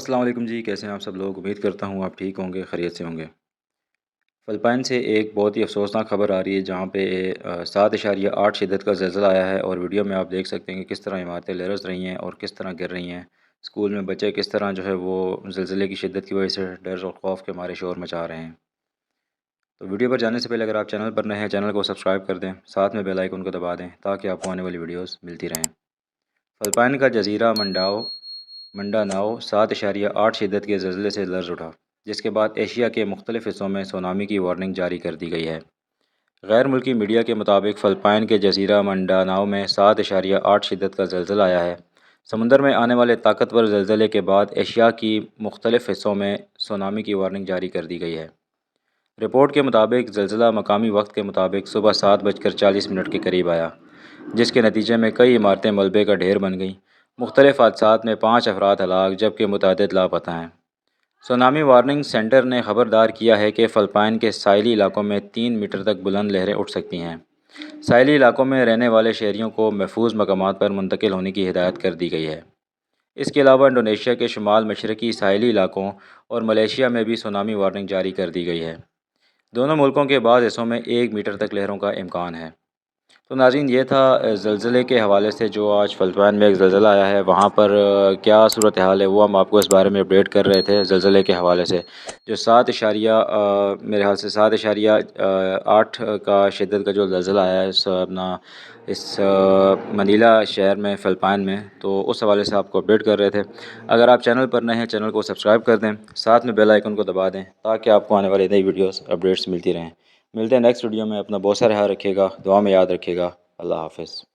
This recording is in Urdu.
السلام علیکم جی، کیسے ہیں آپ سب لوگ؟ امید کرتا ہوں آپ ٹھیک ہوں گے، خیریت سے ہوں گے۔ فلپائن سے ایک بہت ہی افسوسناک خبر آ رہی ہے جہاں پہ 7.8 شدت کا زلزلہ آیا ہے، اور ویڈیو میں آپ دیکھ سکتے ہیں کہ کس طرح عمارتیں لرز رہی ہیں اور کس طرح گر رہی ہیں۔ اسکول میں بچے کس طرح جو ہے وہ زلزلے کی شدت کی وجہ سے ڈر اور خوف کے مارے شور مچا رہے ہیں۔ تو ویڈیو پر جانے سے پہلے اگر آپ چینل پر نئے ہیں، چینل کو سبسکرائب کر دیں، ساتھ میں بیل آئیکن کو دبا دیں تاکہ آپ کو آنے والی ویڈیوز ملتی رہیں۔ فلپائن کا جزیرہ منڈاناؤ 7.8 شدت کے زلزلے سے لرز اٹھا، جس کے بعد ایشیا کے مختلف حصوں میں سونامی کی وارننگ جاری کر دی گئی ہے۔ غیر ملکی میڈیا کے مطابق فلپائن کے جزیرہ منڈاناؤ میں 7.8 شدت کا زلزلہ آیا ہے۔ سمندر میں آنے والے طاقتور زلزلے کے بعد ایشیا کی مختلف حصوں میں سونامی کی وارننگ جاری کر دی گئی ہے۔ رپورٹ کے مطابق زلزلہ مقامی وقت کے مطابق صبح 7:40 کے قریب آیا، جس کے نتیجے میں کئی عمارتیں ملبے کا ڈھیر بن گئیں۔ مختلف حادثات میں 5 افراد ہلاک جبکہ متعدد لاپتہ ہیں۔ سونامی وارننگ سینٹر نے خبردار کیا ہے کہ فلپائن کے ساحلی علاقوں میں 3 میٹر تک بلند لہریں اٹھ سکتی ہیں۔ ساحلی علاقوں میں رہنے والے شہریوں کو محفوظ مقامات پر منتقل ہونے کی ہدایت کر دی گئی ہے۔ اس کے علاوہ انڈونیشیا کے شمال مشرقی ساحلی علاقوں اور ملیشیا میں بھی سونامی وارننگ جاری کر دی گئی ہے۔ دونوں ملکوں کے بعض حصوں میں 1 میٹر تک لہروں کا امکان ہے۔ تو ناظرین، یہ تھا زلزلے کے حوالے سے جو آج فلپائن میں ایک زلزلہ آیا ہے، وہاں پر کیا صورتحال ہے وہ ہم آپ کو اس بارے میں اپڈیٹ کر رہے تھے زلزلے کے حوالے سے۔ جو 7 میرے خیال سے 7.8 کا شدت کا جو زلزلہ آیا ہے اس منیلا شہر میں فلپائن میں، تو اس حوالے سے آپ کو اپڈیٹ کر رہے تھے۔ اگر آپ چینل پر نئے ہیں، چینل کو سبسکرائب کر دیں، ساتھ میں بیل آئیکن کو دبا دیں تاکہ آپ کو آنے والی نئی ویڈیوز اپڈیٹس ملتی رہیں۔ ملتے ہیں نیکسٹ ویڈیو میں، اپنا بہت سا خیال رکھیے گا، دعا میں یاد رکھیے گا۔ اللہ حافظ۔